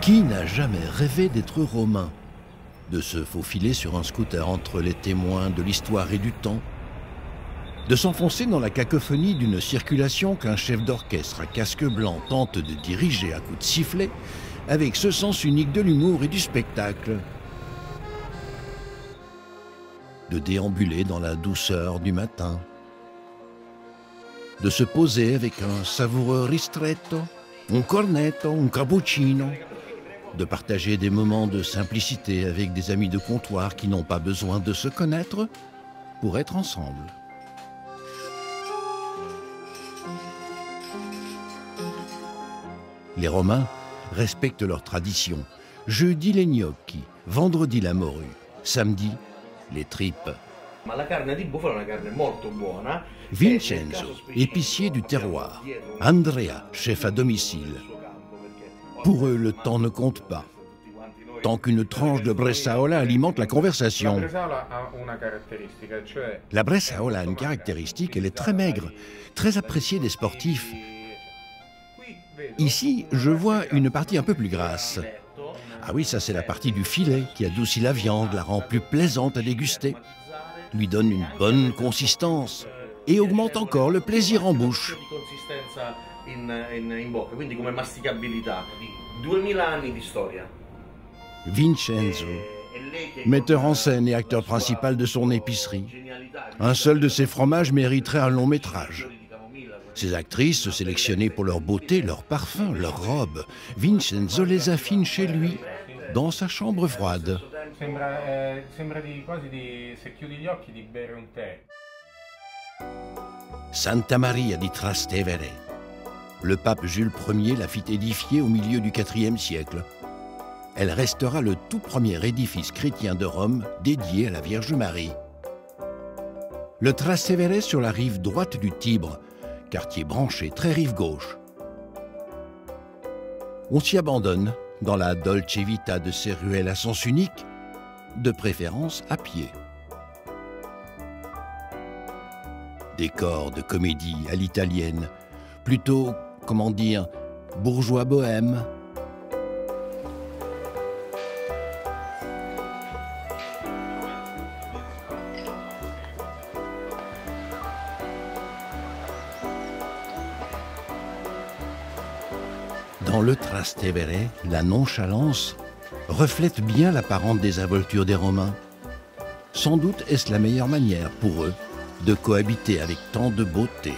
Qui n'a jamais rêvé d'être romain? De se faufiler sur un scooter entre les témoins de l'histoire et du temps? De s'enfoncer dans la cacophonie d'une circulation qu'un chef d'orchestre à casque blanc tente de diriger à coups de sifflet avec ce sens unique de l'humour et du spectacle? De déambuler dans la douceur du matin? De se poser avec un savoureux ristretto, un cornetto, un cappuccino? De partager des moments de simplicité avec des amis de comptoir qui n'ont pas besoin de se connaître pour être ensemble. Les Romains respectent leurs traditions. Jeudi les gnocchi, vendredi la morue, samedi les tripes. Vincenzo, épicier du terroir. Andrea, chef à domicile. Pour eux, le temps ne compte pas. Tant qu'une tranche de Bressaola alimente la conversation. La Bressaola a une caractéristique, elle est très maigre, très appréciée des sportifs. Ici, je vois une partie un peu plus grasse. Ah oui, ça c'est la partie du filet qui adoucit la viande, la rend plus plaisante à déguster, lui donne une bonne consistance et augmente encore le plaisir en bouche. Vincenzo, metteur en scène et acteur principal de son épicerie. Un seul de ses fromages mériterait un long métrage. Ces actrices, sélectionnées pour leur beauté, leur parfum, leur robe, Vincenzo les affine chez lui, dans sa chambre froide. Santa Maria di Trastevere. Le pape Jules Ier la fit édifier au milieu du IVe siècle. Elle restera le tout premier édifice chrétien de Rome dédié à la Vierge Marie. Le Trastevere sur la rive droite du Tibre, quartier branché très rive gauche. On s'y abandonne dans la dolce vita de ces ruelles à sens unique, de préférence à pied. Décor de comédie à l'italienne, plutôt, comment dire, bourgeois bohème. Dans le Trastevere, la nonchalance reflète bien l'apparente désinvolture des Romains. Sans doute est-ce la meilleure manière pour eux de cohabiter avec tant de beauté.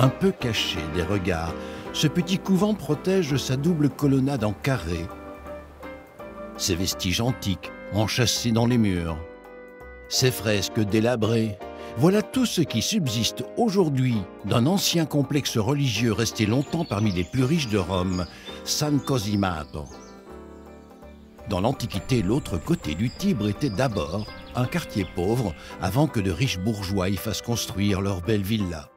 Un peu caché des regards, ce petit couvent protège sa double colonnade en carré. Ses vestiges antiques enchâssés dans les murs. Ces fresques délabrées, voilà tout ce qui subsiste aujourd'hui d'un ancien complexe religieux resté longtemps parmi les plus riches de Rome, San Cosimato. Dans l'Antiquité, l'autre côté du Tibre était d'abord un quartier pauvre avant que de riches bourgeois y fassent construire leurs belles villas.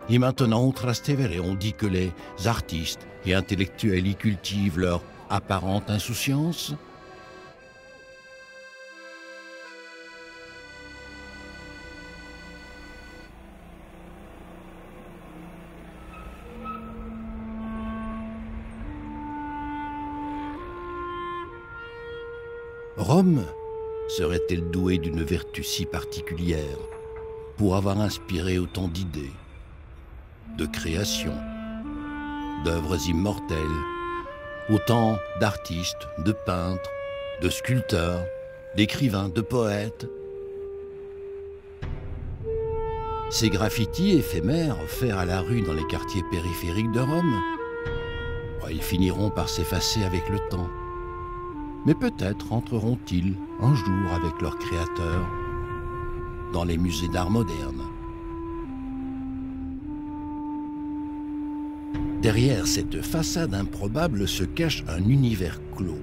Et maintenant, au Trastevere, on dit que les artistes et intellectuels y cultivent leur apparente insouciance. Rome serait-elle douée d'une vertu si particulière pour avoir inspiré autant d'idées, de créations, d'œuvres immortelles, autant d'artistes, de peintres, de sculpteurs, d'écrivains, de poètes? Ces graffitis éphémères offerts à la rue dans les quartiers périphériques de Rome, ils finiront par s'effacer avec le temps. Mais peut-être entreront-ils un jour avec leur créateur dans les musées d'art moderne. Derrière cette façade improbable se cache un univers clos,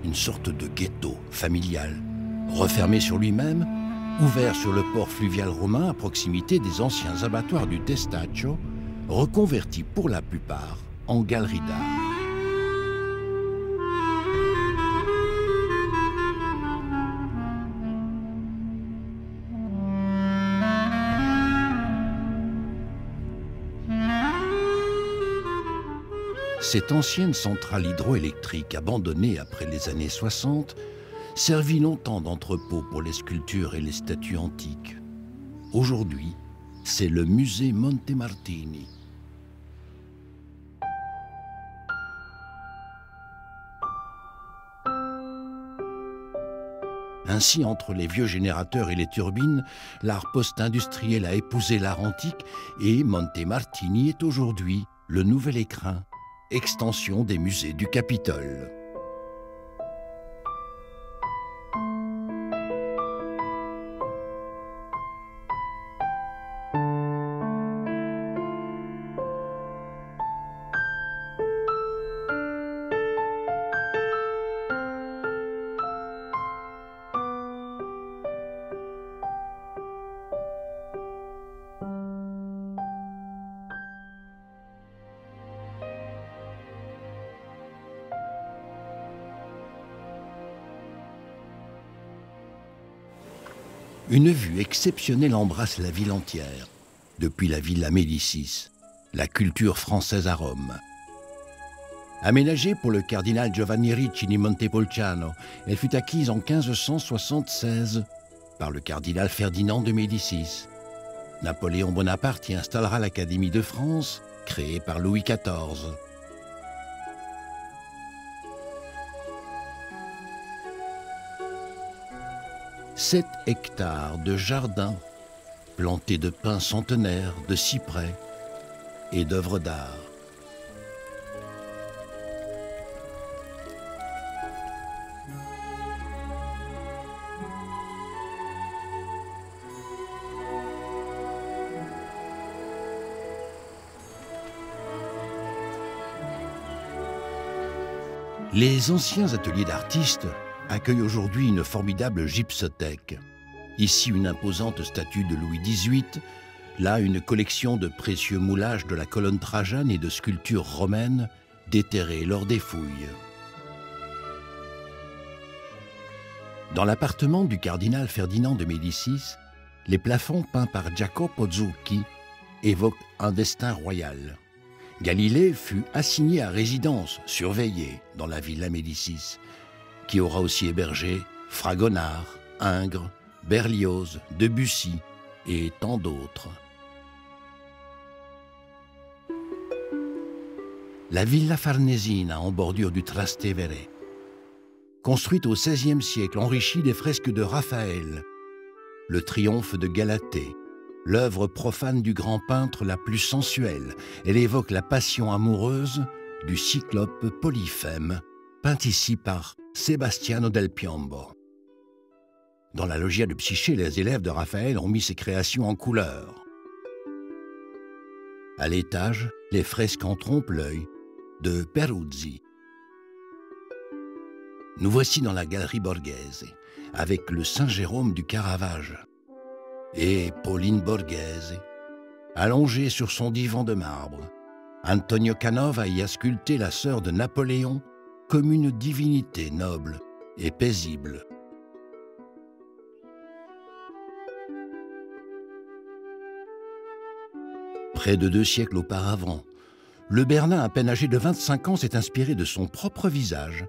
une sorte de ghetto familial, refermé sur lui-même, ouvert sur le port fluvial romain à proximité des anciens abattoirs du Testaccio, reconvertis pour la plupart en galeries d'art. Cette ancienne centrale hydroélectrique abandonnée après les années 60 servit longtemps d'entrepôt pour les sculptures et les statues antiques. Aujourd'hui, c'est le musée Montemartini. Ainsi, entre les vieux générateurs et les turbines, l'art post-industriel a épousé l'art antique et Montemartini est aujourd'hui le nouvel écrin, extension des musées du Capitole. Une vue exceptionnelle embrasse la ville entière, depuis la Villa Médicis, la culture française à Rome. Aménagée pour le cardinal Giovanni Ricci di Montepulciano, elle fut acquise en 1576 par le cardinal Ferdinand de Médicis. Napoléon Bonaparte y installera l'Académie de France, créée par Louis XIV. 7 hectares de jardins plantés de pins centenaires, de cyprès et d'œuvres d'art. Les anciens ateliers d'artistes accueille aujourd'hui une formidable gypsothèque. Ici, une imposante statue de Louis XVIII, là, une collection de précieux moulages de la colonne Trajane et de sculptures romaines déterrées lors des fouilles. Dans l'appartement du cardinal Ferdinand de Médicis, les plafonds peints par Jacopo Zucchi évoquent un destin royal. Galilée fut assigné à résidence, surveillée, dans la Villa Médicis, qui aura aussi hébergé Fragonard, Ingres, Berlioz, Debussy et tant d'autres. La Villa Farnesina en bordure du Trastevere, construite au XVIe siècle, enrichie des fresques de Raphaël, le triomphe de Galatée, l'œuvre profane du grand peintre la plus sensuelle. Elle évoque la passion amoureuse du cyclope Polyphème, peint ici par Sebastiano del Piombo. Dans la loggia de Psyché, les élèves de Raphaël ont mis ses créations en couleur. À l'étage, les fresques en trompe-l'œil de Peruzzi. Nous voici dans la galerie Borghese, avec le Saint-Jérôme du Caravage et Pauline Borghese, allongée sur son divan de marbre. Antonio Canova y a sculpté la sœur de Napoléon comme une divinité noble et paisible. Près de 2 siècles auparavant, le Bernin, à peine âgé de 25 ans, s'est inspiré de son propre visage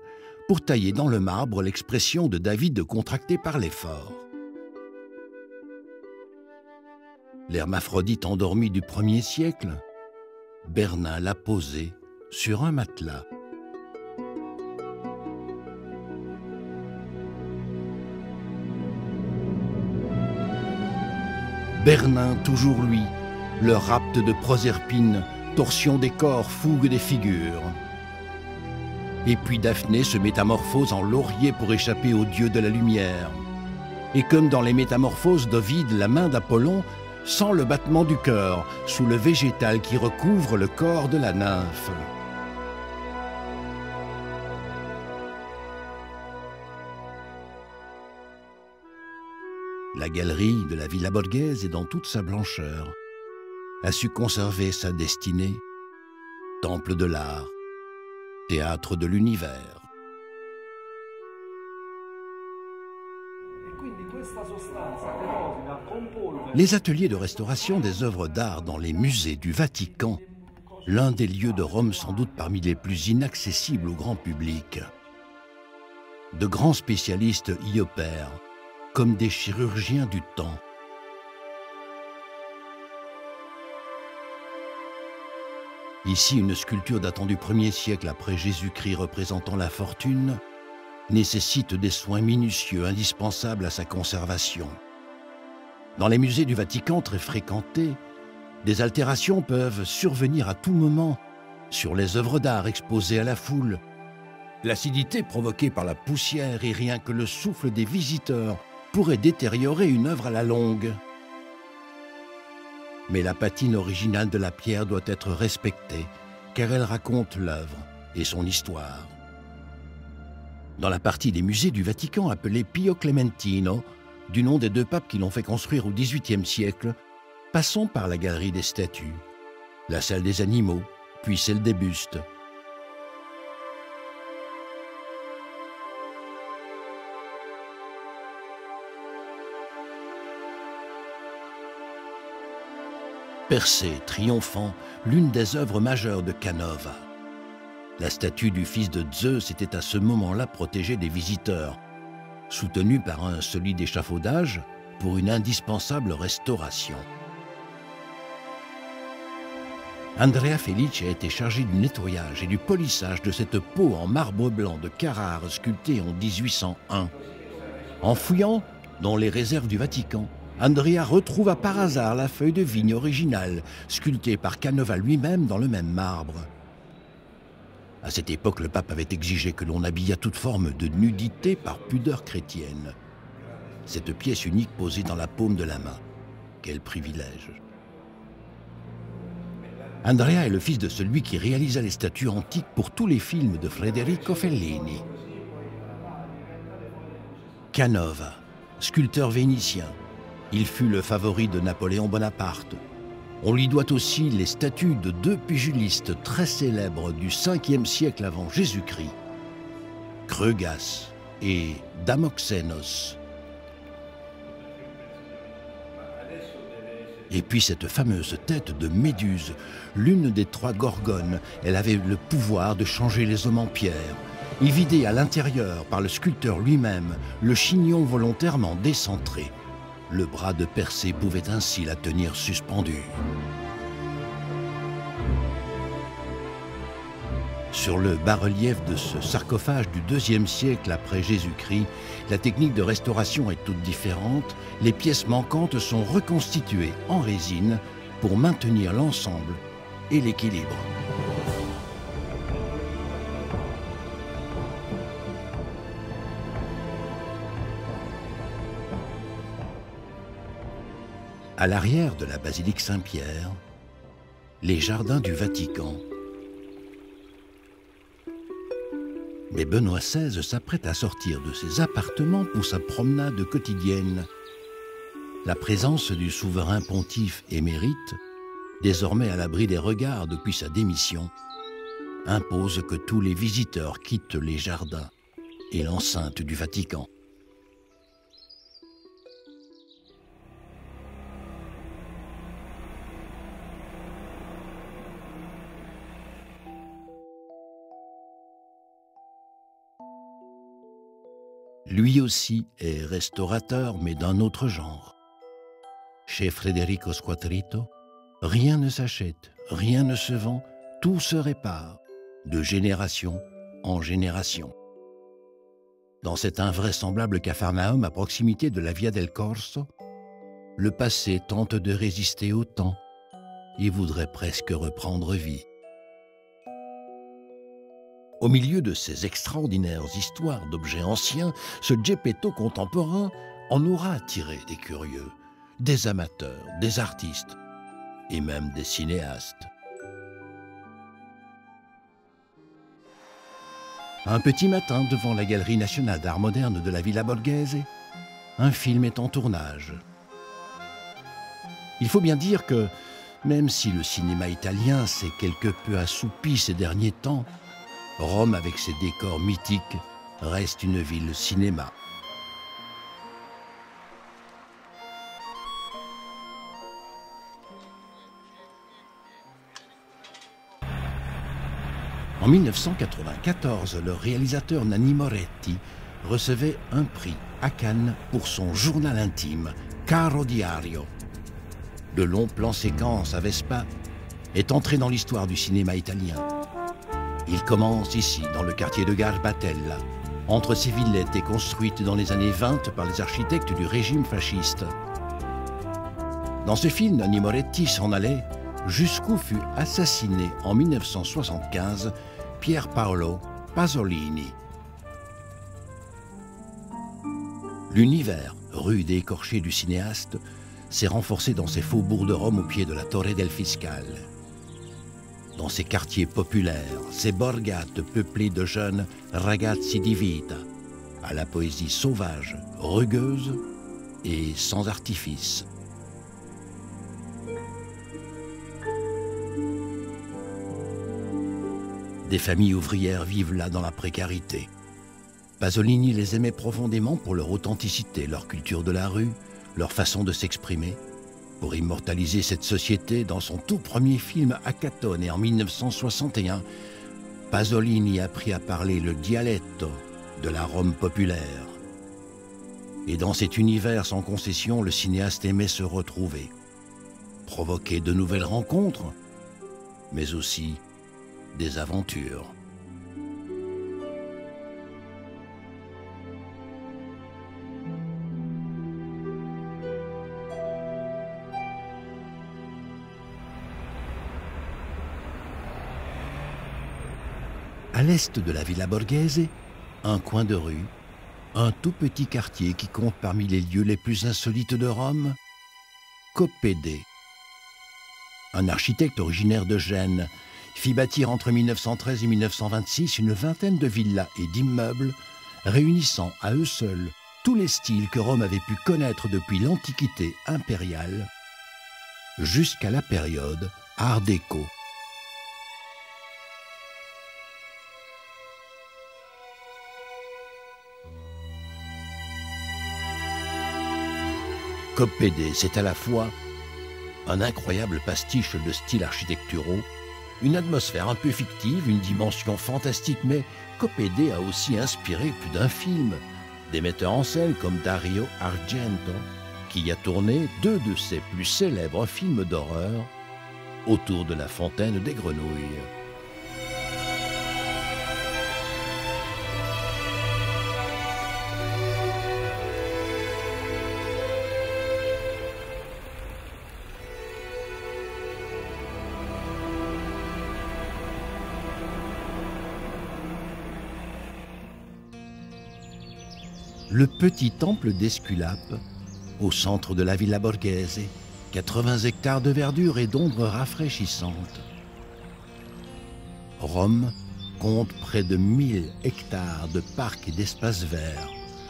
pour tailler dans le marbre l'expression de David contractée par l'effort. L'hermaphrodite endormi du 1er siècle, Bernin l'a posé sur un matelas. Bernin, toujours lui, le rapt de Proserpine, torsion des corps, fougue des figures. Et puis Daphné se métamorphose en laurier pour échapper au dieu de la lumière. Et comme dans les métamorphoses d'Ovide, la main d'Apollon sent le battement du cœur sous le végétal qui recouvre le corps de la nymphe. La galerie de la Villa Borghese, dans toute sa blancheur, a su conserver sa destinée, temple de l'art, théâtre de l'univers. Les ateliers de restauration des œuvres d'art dans les musées du Vatican l'un des lieux de Rome sans doute parmi les plus inaccessibles au grand public. De grands spécialistes y opèrent, comme des chirurgiens du temps. Ici, une sculpture datant du 1er siècle après Jésus-Christ représentant la fortune nécessite des soins minutieux indispensables à sa conservation. Dans les musées du Vatican très fréquentés, des altérations peuvent survenir à tout moment sur les œuvres d'art exposées à la foule. L'acidité provoquée par la poussière et rien que le souffle des visiteurs pourrait détériorer une œuvre à la longue. Mais la patine originale de la pierre doit être respectée, car elle raconte l'œuvre et son histoire. Dans la partie des musées du Vatican appelée Pio Clementino, du nom des 2 papes qui l'ont fait construire au XVIIIe siècle, passons par la galerie des statues, la salle des animaux, puis celle des bustes. Persée, triomphant, l'une des œuvres majeures de Canova. La statue du fils de Zeus était à ce moment-là protégée des visiteurs, soutenue par un solide échafaudage pour une indispensable restauration. Andrea Felice a été chargé du nettoyage et du polissage de cette peau en marbre blanc de Carrare sculptée en 1801. En fouillant dans les réserves du Vatican, Andrea retrouva par hasard la feuille de vigne originale, sculptée par Canova lui-même dans le même marbre. À cette époque, le pape avait exigé que l'on habillât toute forme de nudité par pudeur chrétienne. Cette pièce unique posée dans la paume de la main. Quel privilège! Andrea est le fils de celui qui réalisa les statues antiques pour tous les films de Federico Fellini. Canova, sculpteur vénitien, il fut le favori de Napoléon Bonaparte. On lui doit aussi les statues de 2 pugilistes très célèbres du 5e siècle avant Jésus-Christ, Creugas et Damoxénos. Et puis cette fameuse tête de Méduse, l'une des 3 gorgones, elle avait le pouvoir de changer les hommes en pierre. Il vidait à l'intérieur, par le sculpteur lui-même, le chignon volontairement décentré. Le bras de Persée pouvait ainsi la tenir suspendue. Sur le bas-relief de ce sarcophage du 2e siècle après Jésus-Christ, la technique de restauration est toute différente. Les pièces manquantes sont reconstituées en résine pour maintenir l'ensemble et l'équilibre. À l'arrière de la basilique Saint-Pierre, les jardins du Vatican. Mais Benoît XVI s'apprête à sortir de ses appartements pour sa promenade quotidienne. La présence du souverain pontife émérite, désormais à l'abri des regards depuis sa démission, impose que tous les visiteurs quittent les jardins et l'enceinte du Vatican. Lui aussi est restaurateur, mais d'un autre genre. Chez Federico Squattrito, rien ne s'achète, rien ne se vend, tout se répare, de génération en génération. Dans cet invraisemblable Capharnaüm à proximité de la Via del Corso, le passé tente de résister au temps et voudrait presque reprendre vie. Au milieu de ces extraordinaires histoires d'objets anciens, ce Geppetto contemporain en aura attiré des curieux, des amateurs, des artistes et même des cinéastes. Un petit matin, devant la Galerie nationale d'art moderne de la Villa Borghese, un film est en tournage. Il faut bien dire que, même si le cinéma italien s'est quelque peu assoupi ces derniers temps, Rome, avec ses décors mythiques, reste une ville cinéma. En 1994, le réalisateur Nanni Moretti recevait un prix à Cannes pour son journal intime, Caro Diario. Le long plan séquence à Vespa est entré dans l'histoire du cinéma italien. Il commence ici, dans le quartier de Garbatella, entre ces villettes construites dans les années 20 par les architectes du régime fasciste. Dans ce film, Nanni Moretti s'en allait jusqu'où fut assassiné en 1975 Pier Paolo Pasolini. L'univers rude et écorché du cinéaste s'est renforcé dans ses faubourgs de Rome au pied de la Torre del Fiscal. Dans ces quartiers populaires, ces borgate peuplées de jeunes ragazzi di vita, à la poésie sauvage, rugueuse et sans artifice. Des familles ouvrières vivent là dans la précarité. Pasolini les aimait profondément pour leur authenticité, leur culture de la rue, leur façon de s'exprimer. Pour immortaliser cette société, dans son tout premier film Acatone en 1961, Pasolini apprit à parler le dialetto de la Rome populaire. Et dans cet univers sans concession, le cinéaste aimait se retrouver, provoquer de nouvelles rencontres, mais aussi des aventures. À l'est de la Villa Borghese, un coin de rue, un tout petit quartier qui compte parmi les lieux les plus insolites de Rome, Coppede. Un architecte originaire de Gênes fit bâtir entre 1913 et 1926 une vingtaine de villas et d'immeubles, réunissant à eux seuls tous les styles que Rome avait pu connaître depuis l'Antiquité impériale jusqu'à la période Art déco. Coppede, c'est à la fois un incroyable pastiche de styles architecturaux, une atmosphère un peu fictive, une dimension fantastique, mais Coppede a aussi inspiré plus d'un film. Des metteurs en scène comme Dario Argento, qui y a tourné deux de ses plus célèbres films d'horreur, autour de la fontaine des grenouilles. Le petit temple d'Esculape, au centre de la Villa Borghese, 80 hectares de verdure et d'ombre rafraîchissante. Rome compte près de 1000 hectares de parcs et d'espaces verts,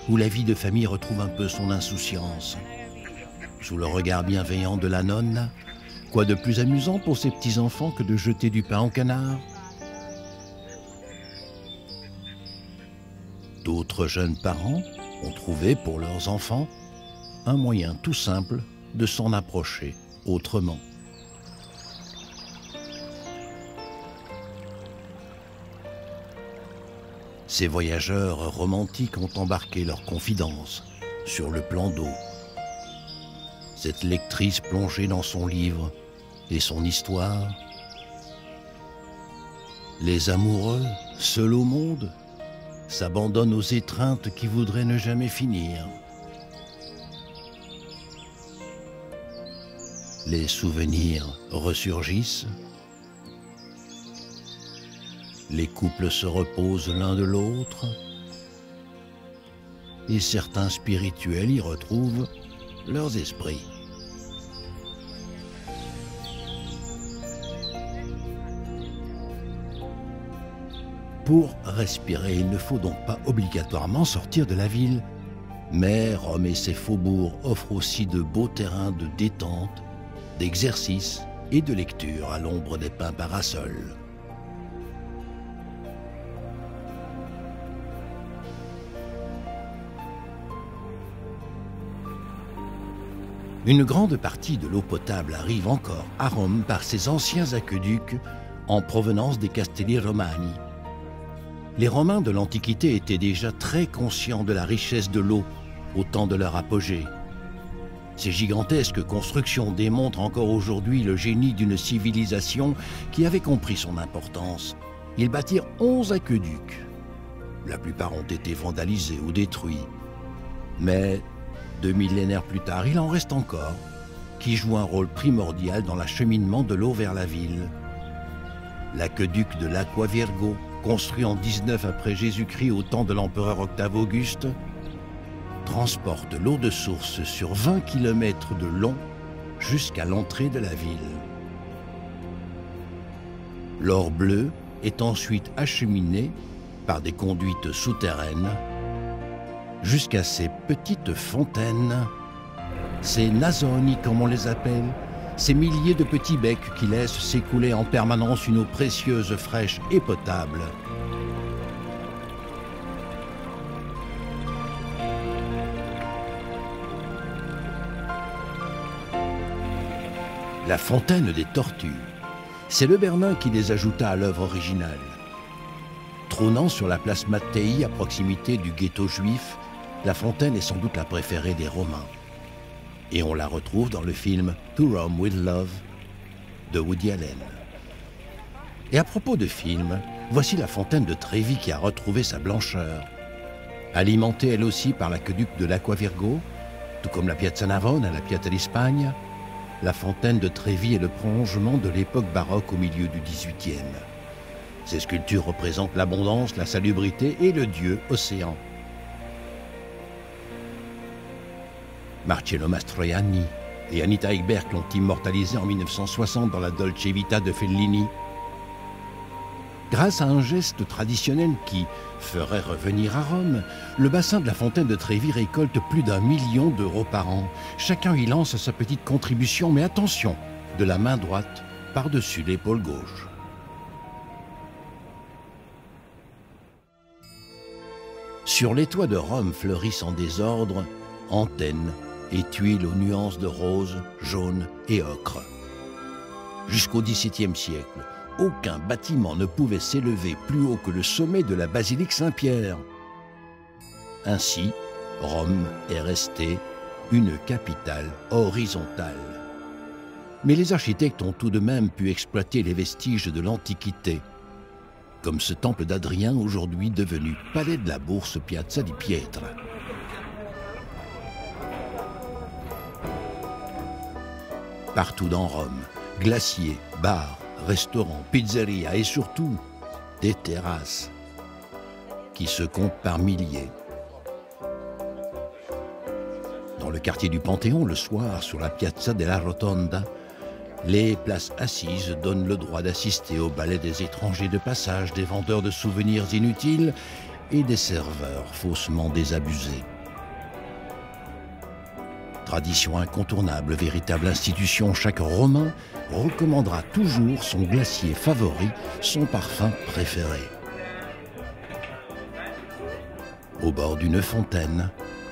où la vie de famille retrouve un peu son insouciance. Sous le regard bienveillant de la nonne, quoi de plus amusant pour ces petits-enfants que de jeter du pain au canard? D'autres jeunes parents ont trouvé pour leurs enfants un moyen tout simple de s'en approcher autrement. Ces voyageurs romantiques ont embarqué leurs confidences sur le plan d'eau. Cette lectrice plongée dans son livre et son histoire. Les amoureux, seuls au monde, s'abandonnent aux étreintes qui voudraient ne jamais finir. Les souvenirs ressurgissent. Les couples se reposent l'un de l'autre. Et certains spirituels y retrouvent leurs esprits. Pour respirer, il ne faut donc pas obligatoirement sortir de la ville. Mais Rome et ses faubourgs offrent aussi de beaux terrains de détente, d'exercice et de lecture à l'ombre des pins parasols. Une grande partie de l'eau potable arrive encore à Rome par ces anciens aqueducs en provenance des Castelli Romani, Les Romains de l'Antiquité étaient déjà très conscients de la richesse de l'eau au temps de leur apogée. Ces gigantesques constructions démontrent encore aujourd'hui le génie d'une civilisation qui avait compris son importance. Ils bâtirent 11 aqueducs. La plupart ont été vandalisés ou détruits. Mais 2 millénaires plus tard, il en reste encore, qui jouent un rôle primordial dans l'acheminement de l'eau vers la ville. L'aqueduc de l'Aqua Virgo, construit en 19 après Jésus-Christ au temps de l'empereur Octave Auguste, transporte l'eau de source sur 20 km de long jusqu'à l'entrée de la ville. L'or bleu est ensuite acheminé par des conduites souterraines jusqu'à ces petites fontaines, ces nasoni comme on les appelle, ces milliers de petits becs qui laissent s'écouler en permanence une eau précieuse, fraîche et potable. La fontaine des tortues, c'est le Bernin qui les ajouta à l'œuvre originale. Trônant sur la place Mattei à proximité du ghetto juif, la fontaine est sans doute la préférée des Romains. Et on la retrouve dans le film To Rome with Love de Woody Allen. Et à propos de film, voici la fontaine de Trévi qui a retrouvé sa blancheur. Alimentée elle aussi par l'aqueduc de l'Aqua Virgo, tout comme la Piazza Navona, la Piazza d'Espagne, la fontaine de Trévi est le prolongement de l'époque baroque au milieu du XVIIIe. Ces sculptures représentent l'abondance, la salubrité et le dieu océan. Marcello Mastroianni et Anita Ekberg l'ont immortalisé en 1960 dans la Dolce Vita de Fellini. Grâce à un geste traditionnel qui ferait revenir à Rome, le bassin de la fontaine de Trévi récolte plus d'1 million d'euros par an. Chacun y lance sa petite contribution, mais attention, de la main droite par-dessus l'épaule gauche. Sur les toits de Rome fleurissent en désordre antennes et tuiles aux nuances de rose, jaune et ocre. Jusqu'au XVIIe siècle, aucun bâtiment ne pouvait s'élever plus haut que le sommet de la basilique Saint-Pierre. Ainsi, Rome est restée une capitale horizontale. Mais les architectes ont tout de même pu exploiter les vestiges de l'Antiquité, comme ce temple d'Adrien aujourd'hui devenu palais de la Bourse Piazza di Pietra. Partout dans Rome, glaciers, bars, restaurants, pizzerias et surtout des terrasses qui se comptent par milliers. Dans le quartier du Panthéon, le soir, sur la Piazza della Rotonda, les places assises donnent le droit d'assister au ballet des étrangers de passage, des vendeurs de souvenirs inutiles et des serveurs faussement désabusés. Tradition incontournable, véritable institution, chaque Romain recommandera toujours son glacier favori, son parfum préféré. Au bord d'une fontaine,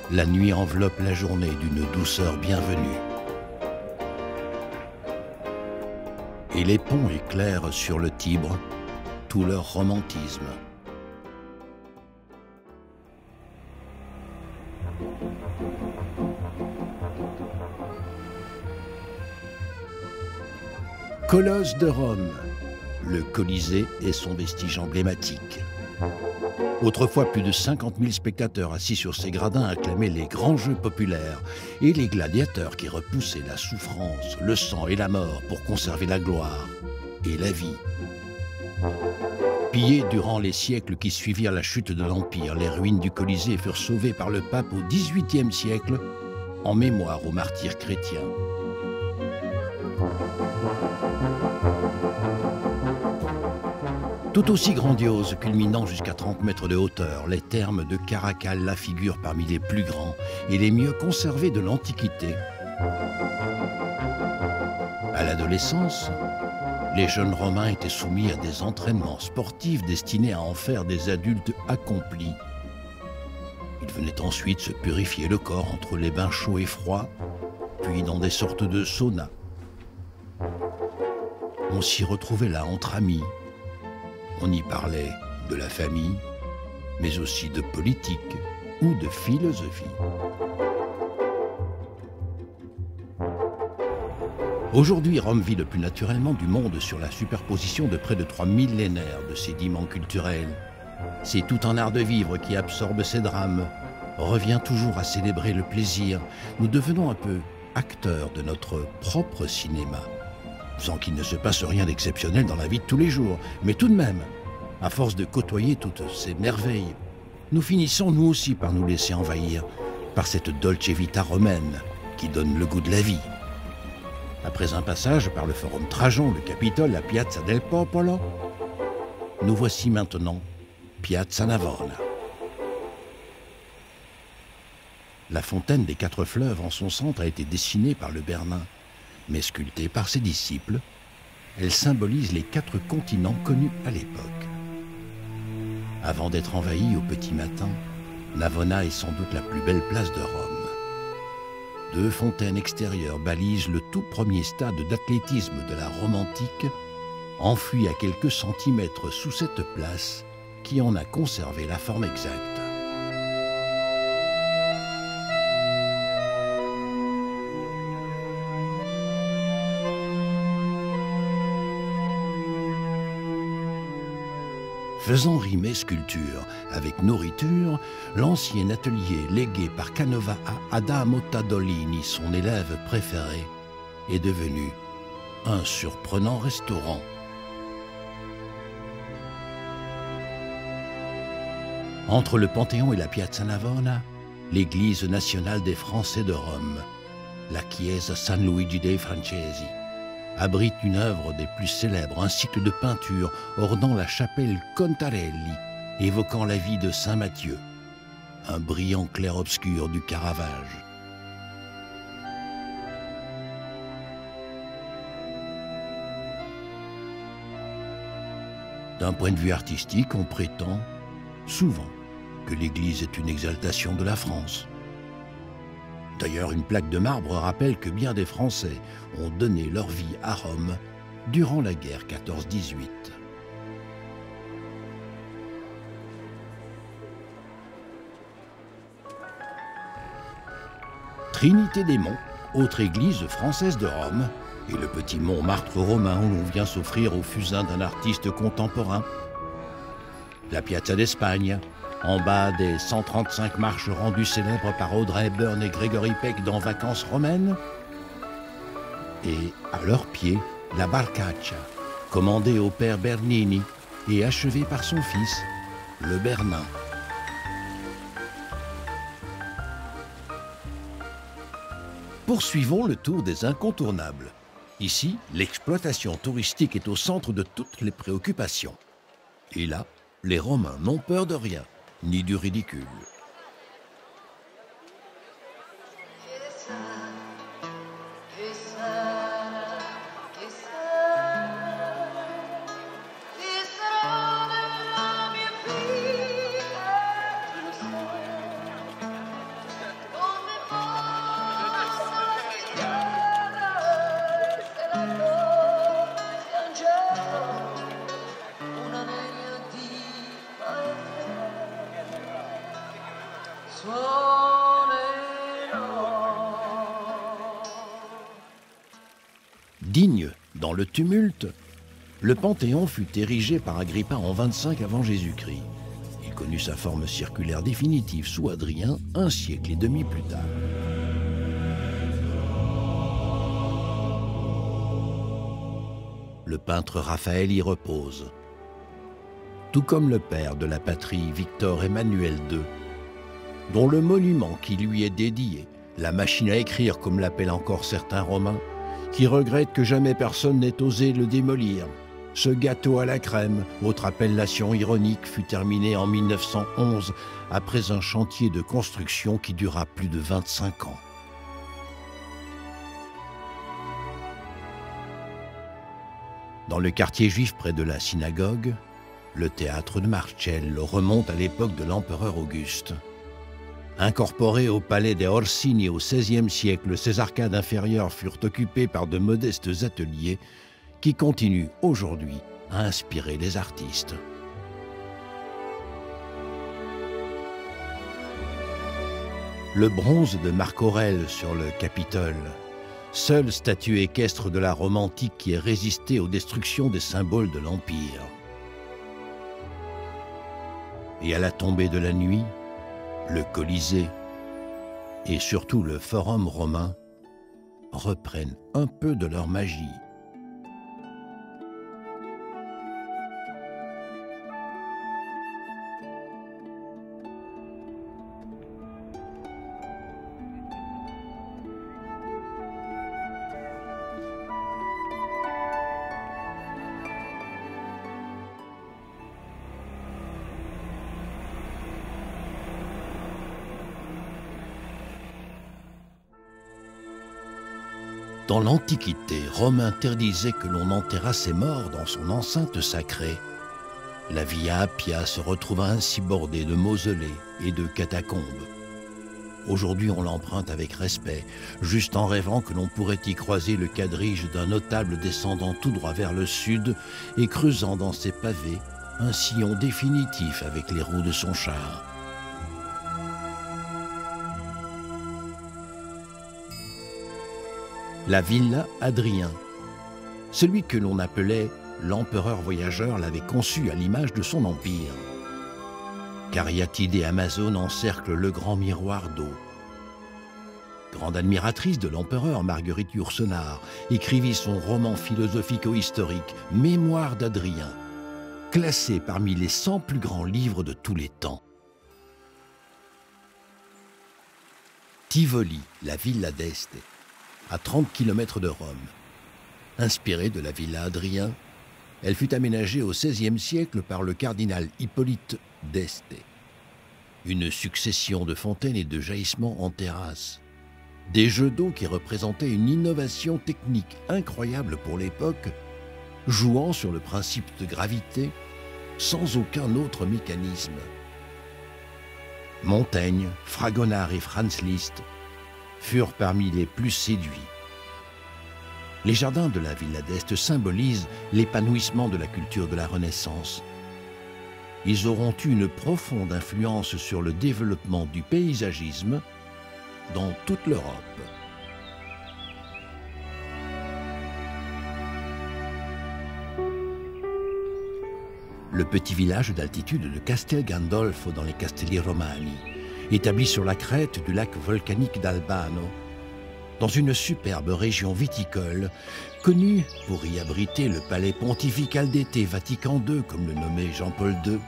la nuit enveloppe la journée d'une douceur bienvenue. Et les ponts éclairent sur le Tibre tout leur romantisme. Colosse de Rome, le Colisée est son vestige emblématique. Autrefois, plus de 50 000 spectateurs assis sur ces gradins acclamaient les grands jeux populaires et les gladiateurs qui repoussaient la souffrance, le sang et la mort pour conserver la gloire et la vie. Pillés durant les siècles qui suivirent la chute de l'Empire, les ruines du Colisée furent sauvées par le pape au XVIIIe siècle en mémoire aux martyrs chrétiens. Tout aussi grandiose, culminant jusqu'à 30 mètres de hauteur, les thermes de Caracalla figurent parmi les plus grands et les mieux conservés de l'Antiquité. À l'adolescence, les jeunes Romains étaient soumis à des entraînements sportifs destinés à en faire des adultes accomplis. Ils venaient ensuite se purifier le corps entre les bains chauds et froids, puis dans des sortes de saunas. On s'y retrouvait là entre amis. On y parlait de la famille, mais aussi de politique ou de philosophie. Aujourd'hui, Rome vit le plus naturellement du monde sur la superposition de près de 3 millénaires de sédiments culturels. C'est tout un art de vivre qui absorbe ces drames, revient toujours à célébrer le plaisir. Nous devenons un peu acteurs de notre propre cinéma, sans qu'il ne se passe rien d'exceptionnel dans la vie de tous les jours. Mais tout de même, à force de côtoyer toutes ces merveilles, nous finissons nous aussi par nous laisser envahir par cette dolce vita romaine qui donne le goût de la vie. Après un passage par le Forum Trajan, le Capitole, la Piazza del Popolo, nous voici maintenant Piazza Navona. La fontaine des 4 fleuves en son centre a été dessinée par le Bernin, mais sculptée par ses disciples. Elle symbolise les 4 continents connus à l'époque. Avant d'être envahie au petit matin, Navona est sans doute la plus belle place de Rome. 2 fontaines extérieures balisent le tout premier stade d'athlétisme de la Rome antique, enfoui à quelques centimètres sous cette place qui en a conservé la forme exacte. Faisant rimer sculpture avec nourriture, l'ancien atelier légué par Canova à Adamo Tadolini, son élève préféré, est devenu un surprenant restaurant. Entre le Panthéon et la Piazza Navona, l'église nationale des Français de Rome, la Chiesa San Luigi dei Francesi, abrite une œuvre des plus célèbres, un cycle de peinture ornant la chapelle Contarelli, évoquant la vie de Saint Matthieu, un brillant clair-obscur du Caravage. D'un point de vue artistique, on prétend souvent que l'Église est une exaltation de la France. D'ailleurs, une plaque de marbre rappelle que bien des Français ont donné leur vie à Rome durant la guerre 14-18. Trinité des Monts, autre église française de Rome, et le petit Montmartre romain où l'on vient s'offrir au fusain d'un artiste contemporain. La Piazza d'Espagne, en bas des 135 marches rendues célèbres par Audrey Hepburn et Gregory Peck dans Vacances romaines. Et à leur pied, la Barcaccia, commandée au père Bernini et achevée par son fils, le Bernin. Poursuivons le tour des incontournables. Ici, l'exploitation touristique est au centre de toutes les préoccupations. Et là, les Romains n'ont peur de rien, ni du ridicule. Digne dans le tumulte, le Panthéon fut érigé par Agrippa en 25 avant Jésus-Christ. Il connut sa forme circulaire définitive sous Adrien un siècle et demi plus tard. Le peintre Raphaël y repose, tout comme le père de la patrie Victor Emmanuel II, dont le monument qui lui est dédié, la machine à écrire comme l'appellent encore certains Romains, qui regrettent que jamais personne n'ait osé le démolir. Ce gâteau à la crème, autre appellation ironique, fut terminé en 1911 après un chantier de construction qui dura plus de 25 ans. Dans le quartier juif près de la synagogue, le théâtre de Marcello remonte à l'époque de l'empereur Auguste. Incorporé au palais des Orsini au XVIe siècle, ces arcades inférieures furent occupées par de modestes ateliers qui continuent aujourd'hui à inspirer les artistes. le bronze de Marc Aurèle sur le Capitole, seule statue équestre de la Rome antique qui ait résisté aux destructions des symboles de l'Empire. Et à la tombée de la nuit, le Colisée et surtout le Forum romain reprennent un peu de leur magie. Dans l'Antiquité, Rome interdisait que l'on enterrât ses morts dans son enceinte sacrée. La Via Appia se retrouva ainsi bordée de mausolées et de catacombes. Aujourd'hui, on l'emprunte avec respect, juste en rêvant que l'on pourrait y croiser le quadrige d'un notable descendant tout droit vers le sud et creusant dans ses pavés un sillon définitif avec les roues de son char. La Villa Hadrien. Celui que l'on appelait l'empereur voyageur l'avait conçu à l'image de son empire. Cariatide et Amazone encerclent le grand miroir d'eau. Grande admiratrice de l'empereur, Marguerite Yourcenar écrivit son roman philosophico-historique « Mémoire d'Hadrien », classé parmi les 100 plus grands livres de tous les temps. Tivoli, la Villa d'Este, à 30 km de Rome. Inspirée de la Villa Hadrien, elle fut aménagée au XVIe siècle par le cardinal Hippolyte d'Este. Une succession de fontaines et de jaillissements en terrasse. Des jeux d'eau qui représentaient une innovation technique incroyable pour l'époque, jouant sur le principe de gravité sans aucun autre mécanisme. Montaigne, Fragonard et Franz Liszt furent parmi les plus séduits. Les jardins de la Villa d'Este symbolisent l'épanouissement de la culture de la Renaissance. Ils auront eu une profonde influence sur le développement du paysagisme dans toute l'Europe. Le petit village d'altitude de Castel Gandolfo dans les Castelli Romani, établi sur la crête du lac volcanique d'Albano, dans une superbe région viticole, connue pour y abriter le palais pontifical d'été Vatican II, comme le nommait Jean-Paul II.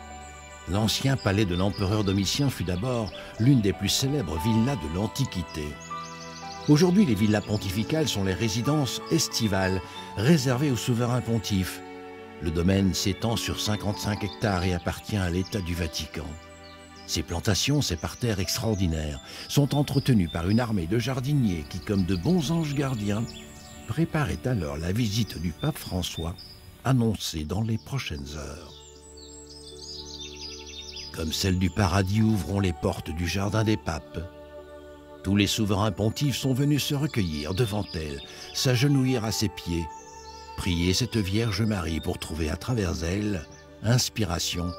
L'ancien palais de l'empereur Domitien fut d'abord l'une des plus célèbres villas de l'Antiquité. Aujourd'hui, les villas pontificales sont les résidences estivales réservées aux souverains pontifes. Le domaine s'étend sur 55 hectares et appartient à l'État du Vatican. Ces plantations, ces parterres extraordinaires, sont entretenus par une armée de jardiniers qui, comme de bons anges gardiens, préparaient alors la visite du pape François, annoncée dans les prochaines heures. Comme celle du paradis ouvront les portes du jardin des papes. Tous les souverains pontifes sont venus se recueillir devant elle, s'agenouiller à ses pieds, prier cette Vierge Marie pour trouver à travers elle inspiration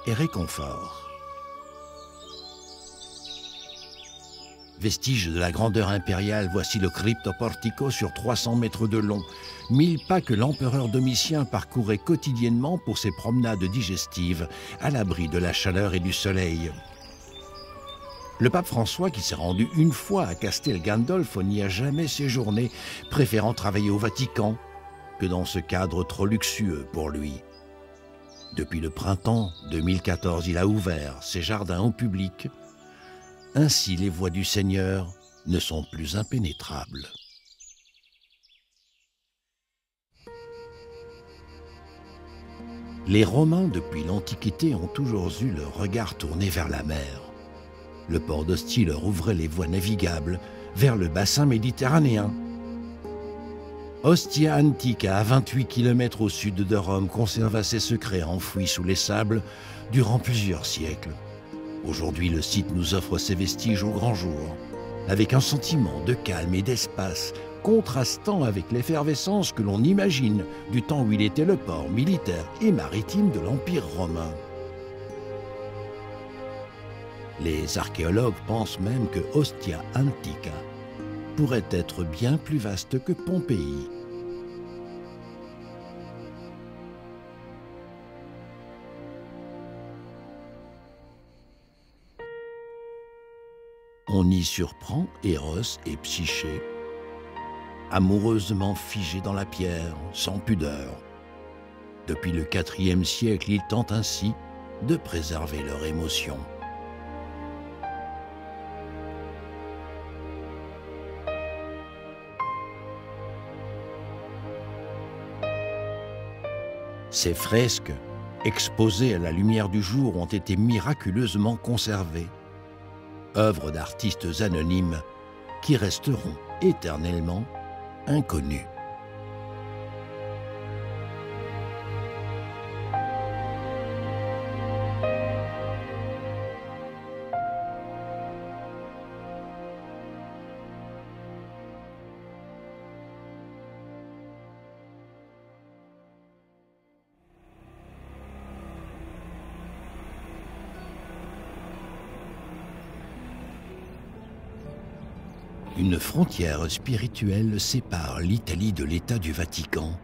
et réconfort. Vestige de la grandeur impériale, voici le Crypto Portico sur 300 mètres de long, 1000 pas que l'empereur Domitien parcourait quotidiennement pour ses promenades digestives, à l'abri de la chaleur et du soleil. Le pape François, qui s'est rendu une fois à Castel Gandolfo, n'y a jamais séjourné, préférant travailler au Vatican que dans ce cadre trop luxueux pour lui. Depuis le printemps 2014, il a ouvert ses jardins au public. Ainsi, les voies du Seigneur ne sont plus impénétrables. Les Romains, depuis l'Antiquité, ont toujours eu leur regard tourné vers la mer. Le port d'Ostie leur ouvrait les voies navigables vers le bassin méditerranéen. Ostia Antica, à 28 km au sud de Rome, conserva ses secrets enfouis sous les sables durant plusieurs siècles. Aujourd'hui, le site nous offre ses vestiges au grand jour, avec un sentiment de calme et d'espace contrastant avec l'effervescence que l'on imagine du temps où il était le port militaire et maritime de l'Empire romain. Les archéologues pensent même que Ostia Antica pourrait être bien plus vaste que Pompéi. On y surprend Eros et Psyché, amoureusement figés dans la pierre, sans pudeur. Depuis le IVe siècle, ils tentent ainsi de préserver leur émotion. Ces fresques, exposées à la lumière du jour, ont été miraculeusement conservées. Œuvres d'artistes anonymes qui resteront éternellement inconnus. Une frontière spirituelle sépare l'Italie de l'État du Vatican.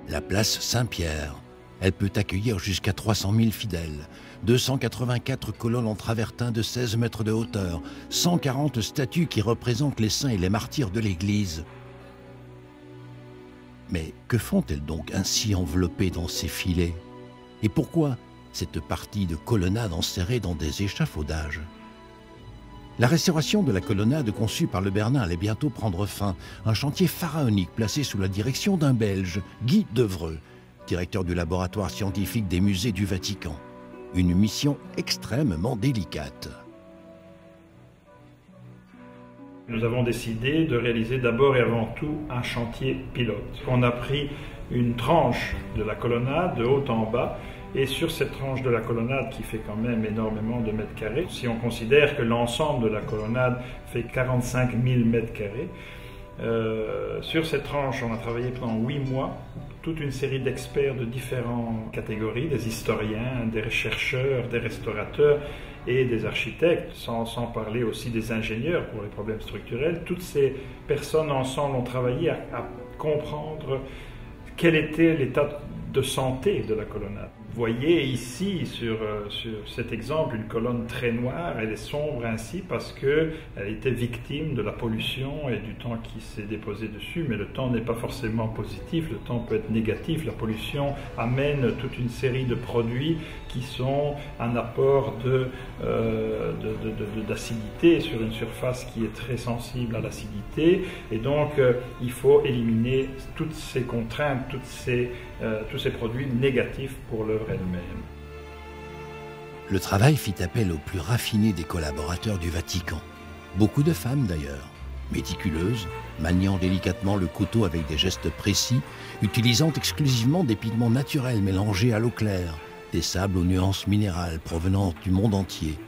La place Saint-Pierre, elle peut accueillir jusqu'à 300 000 fidèles, 284 colonnes en travertin de 16 mètres de hauteur, 140 statues qui représentent les saints et les martyrs de l'Église. Mais que font-elles donc ainsi enveloppées dans ces filets? Et pourquoi cette partie de colonnade enserrée dans des échafaudages? La restauration de la colonnade conçue par le Bernin allait bientôt prendre fin, un chantier pharaonique placé sous la direction d'un Belge, Guy Devreux, directeur du laboratoire scientifique des musées du Vatican. Une mission extrêmement délicate. Nous avons décidé de réaliser d'abord et avant tout un chantier pilote. On a pris une tranche de la colonnade de haut en bas, et sur cette tranche de la colonnade qui fait quand même énormément de mètres carrés, si on considère que l'ensemble de la colonnade fait 45 000 mètres carrés, sur cette tranche on a travaillé pendant 8 mois, toute une série d'experts de différentes catégories, des historiens, des chercheurs, des restaurateurs et des architectes, sans parler aussi des ingénieurs pour les problèmes structurels. Toutes ces personnes ensemble ont travaillé à comprendre quel était l'état de santé de la colonnade. Vous voyez ici sur cet exemple une colonne très noire, elle est sombre ainsi parce qu'elle était victime de la pollution et du temps qui s'est déposé dessus, mais le temps n'est pas forcément positif, le temps peut être négatif. La pollution amène toute une série de produits qui sont un apport d'acidité sur une surface qui est très sensible à l'acidité, et donc il faut éliminer toutes ces contraintes, tous ces produits négatifs pour l'œuvre elle-même. Le travail fit appel aux plus raffinés des collaborateurs du Vatican. Beaucoup de femmes d'ailleurs, méticuleuses, maniant délicatement le couteau avec des gestes précis, utilisant exclusivement des pigments naturels mélangés à l'eau claire, des sables aux nuances minérales provenant du monde entier.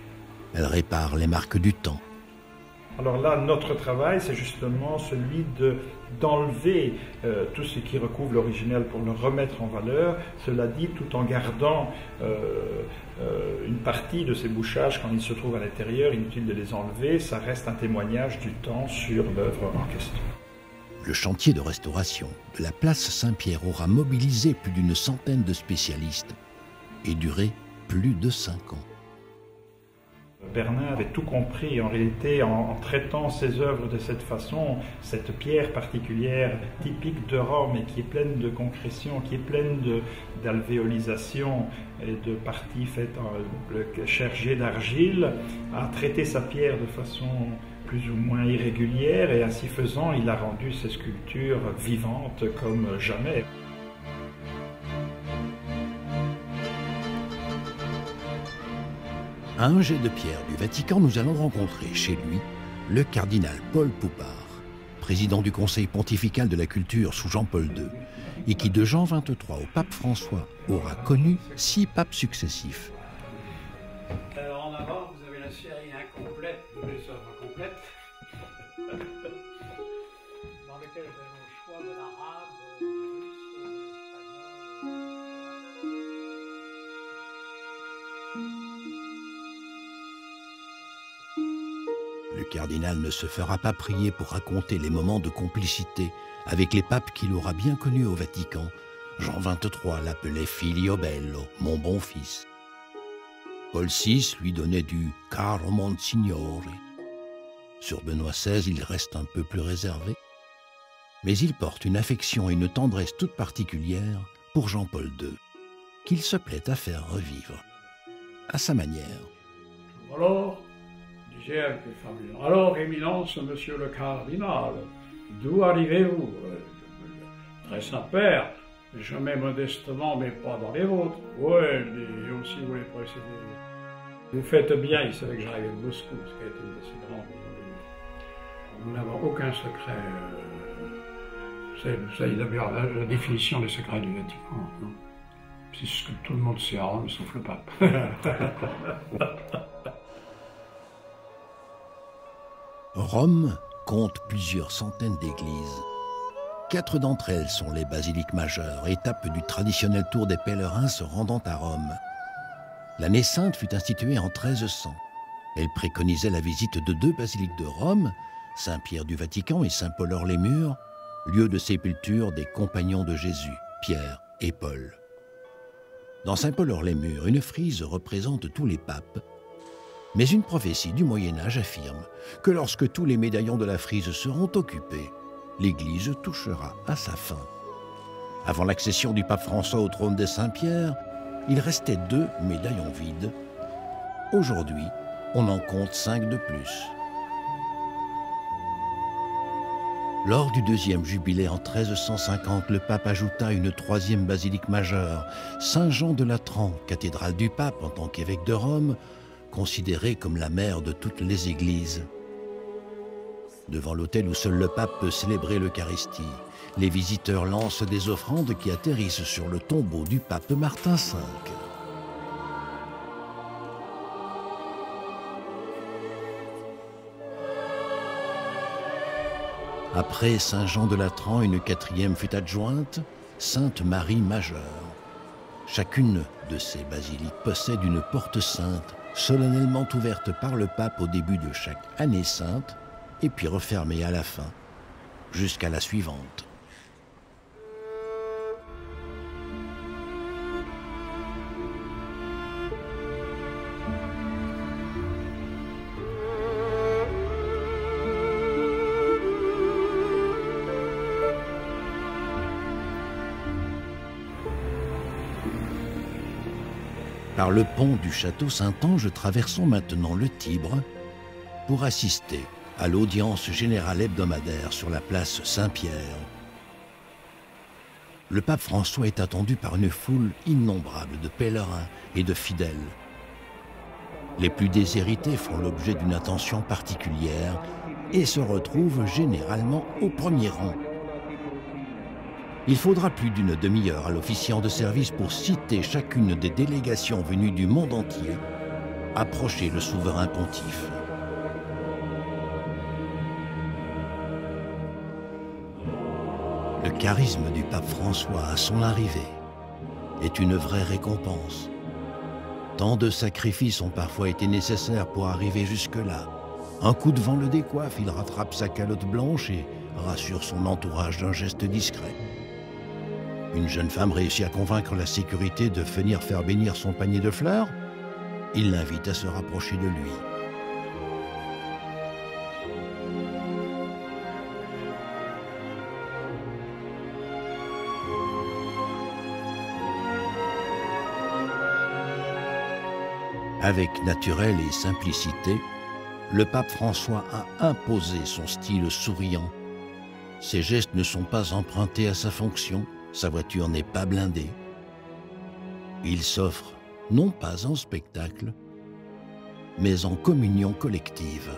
Elles réparent les marques du temps. Alors là, notre travail, c'est justement celui d'enlever tout ce qui recouvre l'original pour le remettre en valeur, cela dit tout en gardant une partie de ces bouchages quand ils se trouvent à l'intérieur, inutile de les enlever, ça reste un témoignage du temps sur l'œuvre en question. Le chantier de restauration de la place Saint-Pierre aura mobilisé plus d'une centaine de spécialistes et duré plus de 5 ans. Bernin avait tout compris en réalité en traitant ses œuvres de cette façon, cette pierre particulière typique de Rome et qui est pleine de concrétion, qui est pleine d'alvéolisation et de parties faites en chergées d'argile, a traité sa pierre de façon plus ou moins irrégulière et ainsi faisant il a rendu ses sculptures vivantes comme jamais. À un jet de pierre du Vatican, nous allons rencontrer chez lui le cardinal Paul Poupart, président du Conseil pontifical de la culture sous Jean-Paul II, et qui de Jean XXIII au pape François aura connu 6 papes successifs. En avant, vous avez la série incomplète de mes œuvres complètes, dans lesquelles vous avez le choix de l'arabe, du russe, de l'espagnol. cardinal ne se fera pas prier pour raconter les moments de complicité avec les papes qu'il aura bien connus au Vatican. Jean XXIII l'appelait Filio Bello, mon bon fils. Paul VI lui donnait du Caro Monsignore. Sur Benoît XVI, il reste un peu plus réservé, mais il porte une affection et une tendresse toute particulière pour Jean-Paul II, qu'il se plaît à faire revivre, à sa manière. Alors, disait avec famille, alors, Éminence, monsieur le cardinal, d'où arrivez-vous? Très Saint-Père, je mets modestement, mais pas dans les vôtres. Ouais, et aussi vous les précédez. Vous faites bien, il savait que j'arrivais de Moscou, ce qui a été une de ses grandes. Nous n'avons aucun secret. Vous savez d'abord la définition des secrets du Vatican. Non, c'est ce que tout le monde sait à Rome, sauf le pape. Rome compte plusieurs centaines d'églises. 4 d'entre elles sont les basiliques majeures, étape du traditionnel tour des pèlerins se rendant à Rome. L'année sainte fut instituée en 1300. Elle préconisait la visite de 2 basiliques de Rome, Saint-Pierre du Vatican et Saint-Paul-hors-les-Murs, lieu de sépulture des compagnons de Jésus, Pierre et Paul. Dans Saint-Paul-hors-les-Murs, une frise représente tous les papes, mais une prophétie du Moyen-Âge affirme que lorsque tous les médaillons de la frise seront occupés, l'Église touchera à sa fin. Avant l'accession du pape François au trône de Saint-Pierre, il restait 2 médaillons vides. Aujourd'hui, on en compte 5 de plus. Lors du 2e jubilé en 1350, le pape ajouta une 3e basilique majeure, Saint-Jean de Latran, cathédrale du pape en tant qu'évêque de Rome, considérée comme la mère de toutes les églises. Devant l'autel où seul le pape peut célébrer l'Eucharistie, les visiteurs lancent des offrandes qui atterrissent sur le tombeau du pape Martin V. Après Saint-Jean de Latran, une 4e fut adjointe, Sainte Marie Majeure. Chacune de ces basiliques possède une porte sainte, solennellement ouverte par le pape au début de chaque année sainte, et puis refermée à la fin, jusqu'à la suivante. Par le pont du château Saint-Ange, traversons maintenant le Tibre pour assister à l'audience générale hebdomadaire sur la place Saint-Pierre. Le pape François est attendu par une foule innombrable de pèlerins et de fidèles. Les plus déshérités font l'objet d'une attention particulière et se retrouvent généralement au premier rang. Il faudra plus d'une demi-heure à l'officiant de service pour citer chacune des délégations venues du monde entier, approcher le souverain pontife. Le charisme du pape François à son arrivée est une vraie récompense. Tant de sacrifices ont parfois été nécessaires pour arriver jusque-là. Un coup de vent le décoiffe, il rattrape sa calotte blanche et rassure son entourage d'un geste discret. Une jeune femme réussit à convaincre la sécurité de venir faire bénir son panier de fleurs. Il l'invite à se rapprocher de lui. Avec naturel et simplicité, le pape François a imposé son style souriant. Ses gestes ne sont pas empruntés à sa fonction. Sa voiture n'est pas blindée. Il s'offre non pas en spectacle, mais en communion collective.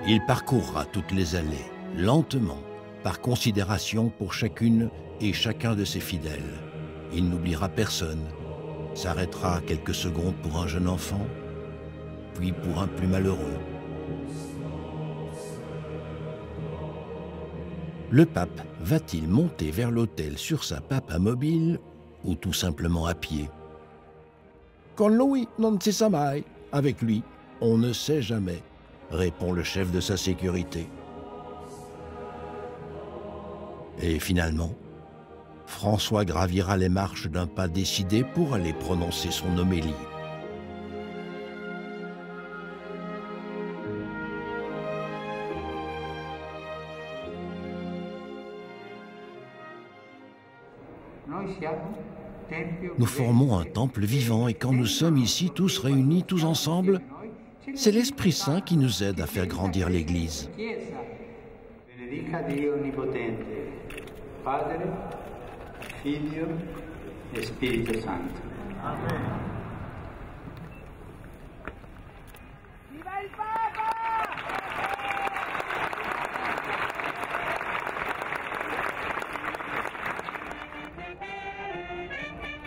Il parcourra toutes les allées, lentement, par considération pour chacune et chacun de ses fidèles. Il n'oubliera personne, s'arrêtera quelques secondes pour un jeune enfant, puis pour un plus malheureux. Le pape va-t-il monter vers l'autel sur sa papa mobile ou tout simplement à pied? Con lui, non si sa mai. Avec lui, on ne sait jamais, répond le chef de sa sécurité. Et finalement, François gravira les marches d'un pas décidé pour aller prononcer son homélie. Nous formons un temple vivant et quand nous sommes ici tous réunis, tous ensemble, c'est l'Esprit Saint qui nous aide à faire grandir l'Église. Benedica Dio Onnipotente, Padre, Figlio e Spirito Santo. Amen. Viva il Papa!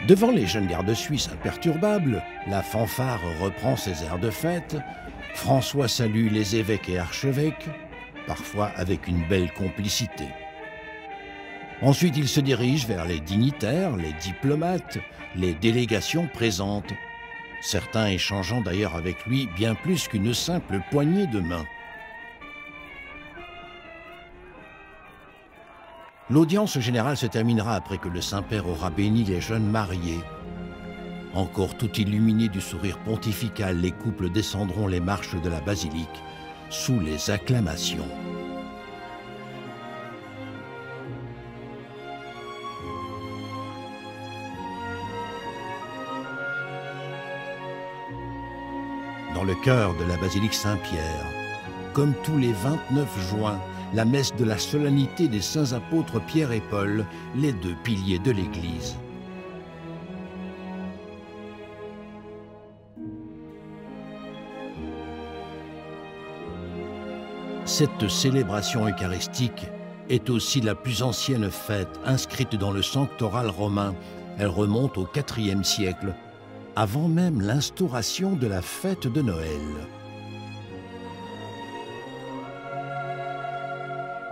Devant les jeunes gardes suisses imperturbables, la fanfare reprend ses airs de fête, François salue les évêques et archevêques, parfois avec une belle complicité. Ensuite, il se dirige vers les dignitaires, les diplomates, les délégations présentes, certains échangeant d'ailleurs avec lui bien plus qu'une simple poignée de main. L'audience générale se terminera après que le Saint-Père aura béni les jeunes mariés. Encore tout illuminés du sourire pontifical, les couples descendront les marches de la basilique sous les acclamations. Dans le cœur de la basilique Saint-Pierre, comme tous les 29 juin, la messe de la solennité des saints apôtres Pierre et Paul, les deux piliers de l'Église. Cette célébration eucharistique est aussi la plus ancienne fête inscrite dans le sanctoral romain. Elle remonte au IVe siècle, avant même l'instauration de la fête de Noël.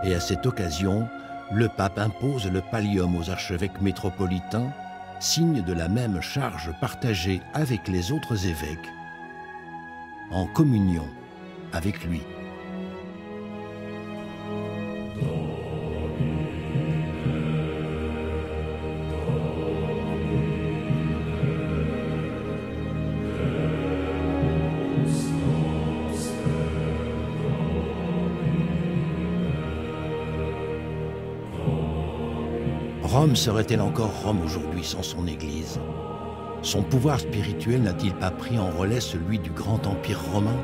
Et à cette occasion, le pape impose le pallium aux archevêques métropolitains, signe de la même charge partagée avec les autres évêques, en communion avec lui. Rome serait-elle encore Rome aujourd'hui sans son Église? Son pouvoir spirituel n'a-t-il pas pris en relais celui du grand empire romain?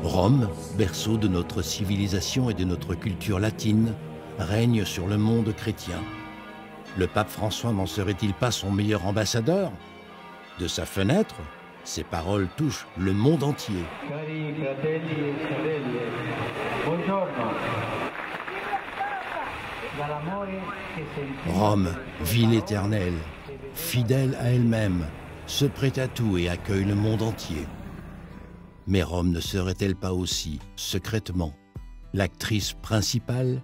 Rome, berceau de notre civilisation et de notre culture latine, règne sur le monde chrétien. Le pape François n'en serait-il pas son meilleur ambassadeur? De sa fenêtre, ses paroles touchent le monde entier. Cari fratelli e sorelle, buongiorno. Rome, ville éternelle, fidèle à elle-même, se prête à tout et accueille le monde entier. Mais Rome ne serait-elle pas aussi, secrètement, l'actrice principale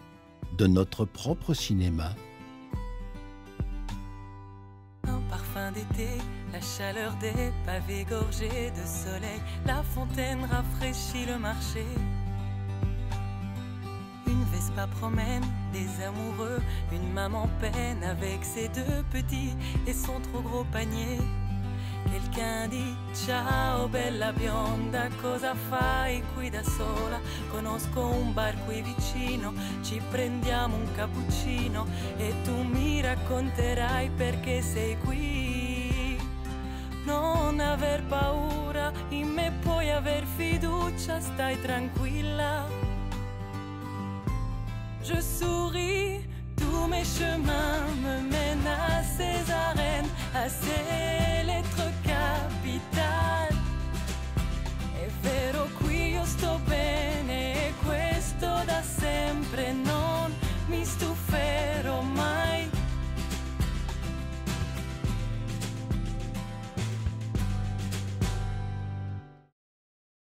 de notre propre cinéma? Un parfum d'été, la chaleur des pavés gorgés de soleil, la fontaine rafraîchit le marché. Une Vespa promène des amoureux, une maman peine avec ses deux petits et son trop gros panier. Quelqu'un dit ciao bella bionda, cosa fai qui da sola? Conosco un bar qui vicino, ci prendiamo un cappuccino e tu mi racconterai perché sei qui. Non aver paura, in me puoi aver fiducia, stai tranquilla. Je souris, tous mes chemins me mènent